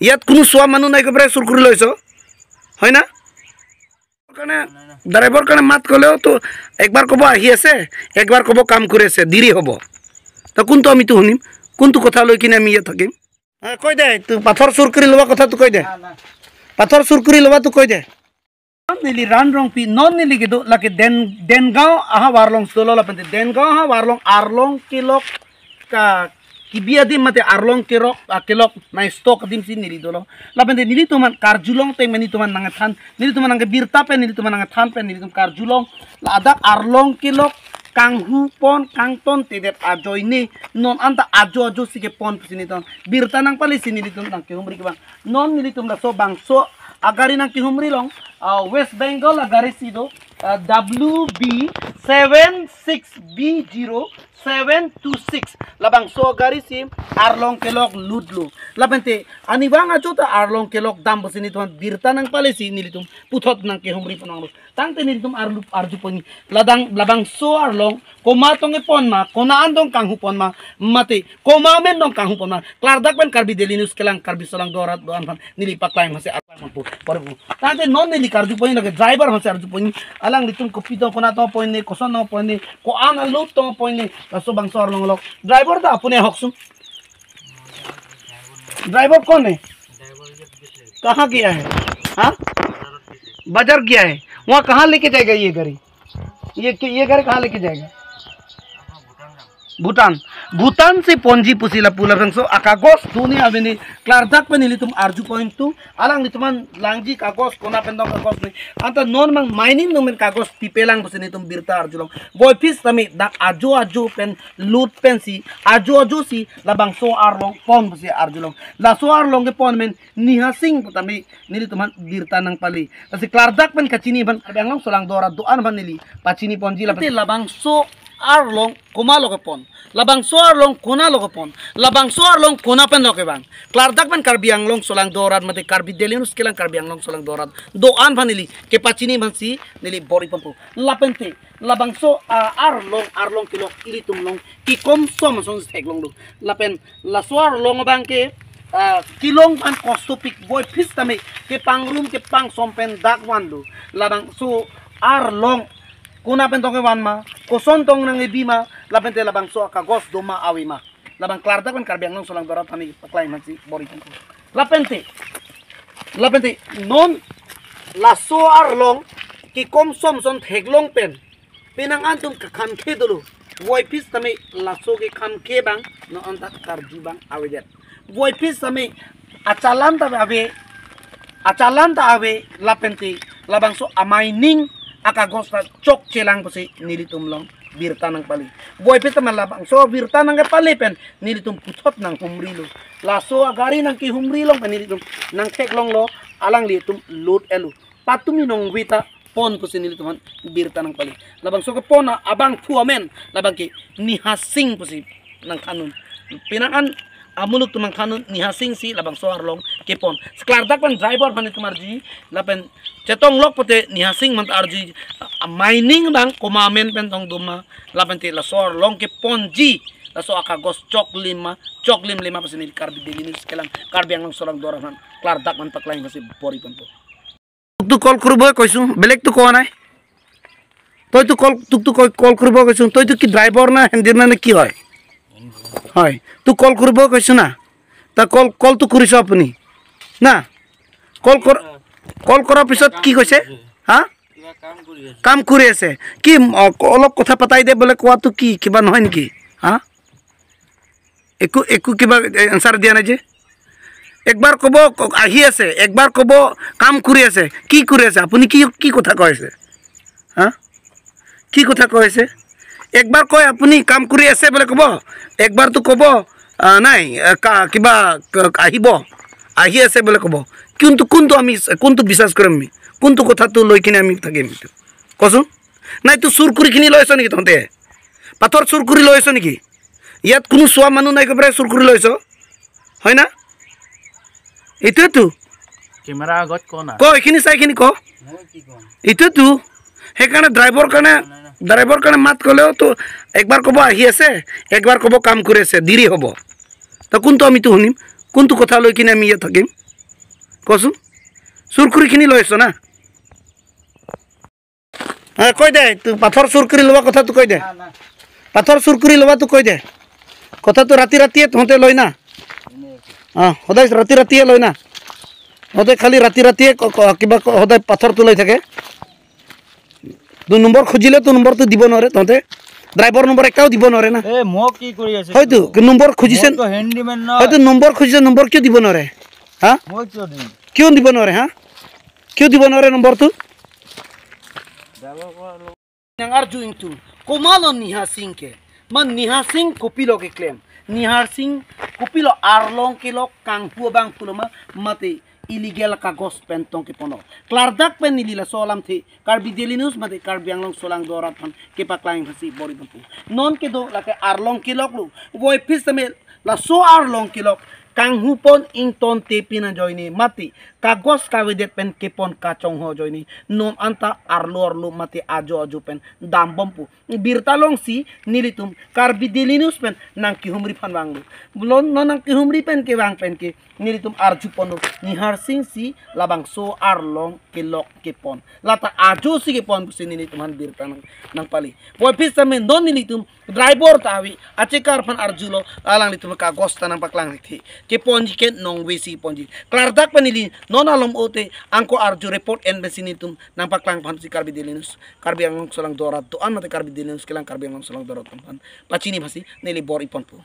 ইয়াত কোনো চোৱা মানুহ নাই কৈ চুৰ কৰি লৈছ হয় না কাৰণে ড্ৰাইভাৰ কাৰণে মাত ক'লেও তো একবাৰ ক'ব আহি আছে একবাৰ ক'ব কাম কৰি আছে দেৰি হ'ব তো কোনটো আমিতো শুনিম কোনটো কথা লৈ কিনে আমি ইয়াত থাকিম কৈ দে তো পাথৰ চুৰ কৰি লোৱা কথাটো কৈ দে পাথৰ চুৰ কৰি লোৱাটো কৈ দে nili ranrong pi non nili gitu laki Dengao aha warlong solo la pente Dengao aha warlong arlong kilok ka kibia dim mate arlong kilok na stok dim sin nili dolo la pente nili tuman karjulong teng meni tuman nangathan nili tuman nang birta pe nili tuman nangathan pe nili tum karjulong la adak arlong kilok kanghu pon kangton tedet ajoy non anta ajo sike pon sini ton birta nang pali sini nili tum nang kihumri ke bang non nili tum la so bang so agari nang kihumri long West Bengal agari sido WB 76B0726 labang so agari sim arlong kelok ludlu labente ani bang ajo ta arlong kelok dam bosini tuan birta nang palesi nilitum puthot nang kehumri ponang tang te nilitum arju poni labang so arlong koma tong pon ma kona andong kanghu pon ma mate koma men dong kanghu pon ma klardak pen karbi delinus kelang karbi solang dorat doan pan nili paklai mase apa mampu parbu tang te non nili karju poni lage driver hose arju poni alang litum kopi to kona to poni koson no poni ko ana lot to poni so bang so arlong lok driver da apune hoksum driver कौन है कहाँ गया है हाँ बाजार गया है वहाँ कहाँ लेके जाएगा ये गाड़ी ये गाड़ी कहाँ लेके जाएगा भूटान से ponji pusila pula rangso akagos dunia abini klardak penili tum arju point tu alang nituman langji kagos kona pendong kagos ni anta non mang mining nomen kagos pipelang pusini tum birta arjulong boy pis tami dak ajo pen loot pensi ajo si labang so arlong pon pusi arjulong la so arlong ke pon men nihasing tami nili tuman birta nang pali kasi klardak pen kacini ban abang solang dora doan ban nili pacini ponji labang so arlong koma lokepon labang so arlong kona lokepon labang so arlong kona pen lokebang klardak pen karbiang long solang dorat mate karbi delinus kelang karbiang long solang dorat doan vanili ke pacini bansi nili bori pompu lapente labang so arlong kilok ilitum long ki kom som song seglong lu lapen la so arlong bang ke kilong pan kostopik boy pistame ke pangrum ke pang sompen dak wandu labang so arlong kuna pentong ke wanma koson tong nang ibima lapente labang so kagos doma awima labang klardak kan karbiang long solang dorat tani paklai mansi bori tempo lapente non la so arlong ki kom som son theglong pen pinang antum khan khe dulu boy pis tame la so ke khan khe bang no anta karji bang awejet boy pis tame acalan ta ave lapente labang so amaining akagos na chok chelang pusi nilitum long birta nang pali boy pita malabang so birta nang pali pen nilitum puthot nang humrilo la so agari nang ki humrilong pen nilitum nang teklong lo alang litum load elu patumi nong wita pon pusi nilitum birta nang pali labang so ke pona abang fuamen labang ki nihasing pusi nang kanun pinangan amuluk tumang kanun nihasing si labang so arlong kepon sklardak pan driver pan tumarji lapen cetong lok pote nihasing mant arji mining bang komamen pentong duma lapente la so arlong kepon ji la so akagos choklim lima pasin karbi delinis kelang karbi ang solang dorahan klardak man paklai kasi bori pampo tu call kurbo koisu belek tu ko nai toy tu call kurbo koisu toy tu ki driver na hendir na ki hoy হয় তু কল কৰিব কৈছো না তা কল তো কৰিছ আপুনি না কল কৰাৰ পিছত কি কৈছে হা কাম কৰি আছে কি অলপ কথা পাতাই দে বলে কোৱাটো কি কিবা নহয় নেকি হা একো কিবা আনসাৰ দিয়া নাই যে একবাৰ কব আহি আছে একবাৰ কব কাম কৰি আছে কি কৰি আছে আপুনি কি কথা কৈছে হা কি কথা কৈছে একবাৰ কয় আপুনি কাম কৰি আছে বলে কব একবাৰ তো কব নাই কিবা আহিব আহি আছে বলে কব কোনটো আমি কোনটো বিশ্বাস কৰিম আমি কোনটো কথাটো লৈ কিনে আমি থাকিম কচোন নাই তো চুৰ কৰি কিনি লৈছ নেকি তহঁতে পাথৰ চুৰ কৰি লৈছ নেকি ইয়াত কোনো চোৱা মানুহ নাই কৈ চুৰ কৰি লৈছ হয় না এইটোতো কেমেৰা আগত ক এইখিনি চাইখিনি ক এইটোতো সেইকাৰণে ড্ৰাইভাৰ কাৰণে মাত ক'লেও তো একবাৰ ক'ব আহি আছে একবাৰ ক'ব কাম কৰি আছে দেৰি হ'ব তো কোনটো আমিতো শুনিম কোনটো কথা লৈ কিনে আমি ইয়াত থাকিম কচোন চুৰকুৰিখিনি লৈ আছ না কৈ দে তোৰ পাথৰ চুৰ কৰি লোৱা কথাটো কৈ দে পাথৰ চুৰ কৰি লোৱাটো কৈ দে কথাটো ৰাতি ৰাতিয়ে তহঁতে লয় না সদায় ৰাতি ৰাতিয়ে লয় না তহঁতে খালি ৰাতি ৰাতিয়ে কিবা সদায় পাথৰটো লৈ থাকে তোৰ নম্বৰ খুজিলে তোৰ নম্বৰটো দিব নোৱাৰে তহঁতে ড্ৰাইভাৰ নম্বৰ এটাও দিব নোৱাৰে না মোক কি কৰি আছে হয়তো নম্বৰ খুজিছে হয়তো নম্বৰ খুজিছে নম্বৰ কিয় দিব নোৱাৰে হা কিয় দিব নোৱাৰে হা কিয় দিব নোৱাৰে নম্বৰটো Arju itu, komalo Nihar Singh ke, man Nihar Singh kopilo ke claim, Nihar Singh kopilo arlong kilo kangpu bang puloma mate illegal kagos pentong ke pono, klardak pen nilila solam the, karbi daily news mate karbi anglong solang dorat pan ke paklaing hasi bori pampu, non ke do lake arlong kilo lu, boy pis tamel la so arlong kilo kanghu pon ington te pina joini mati kagos kawidet pen kepon kacong ho joini nom anta arlo mati ajo pen dambompu birtalong si nilitum karbi dilinus pen nang kihumri pan wanglu bulon non nang kihumri pen ke wang pen ke nilitum arju ponu Nihar Singh si labang so arlong kelok kepon lata ajo si kepon pusi nilitum han birta nang pali boy pis tamen don nilitum driver tawi acekar pan arjulo alang litum kagos tanang paklang lithi ke ponji ke nong wesi ponji klardak panili non alom ote angko arju report embassy nitum nang paklang pan si karbi dilinus karbi angong solang dorat to an mate karbi dilinus kelang karbi angong solang dorat pan pacini basi neli bor ipon pu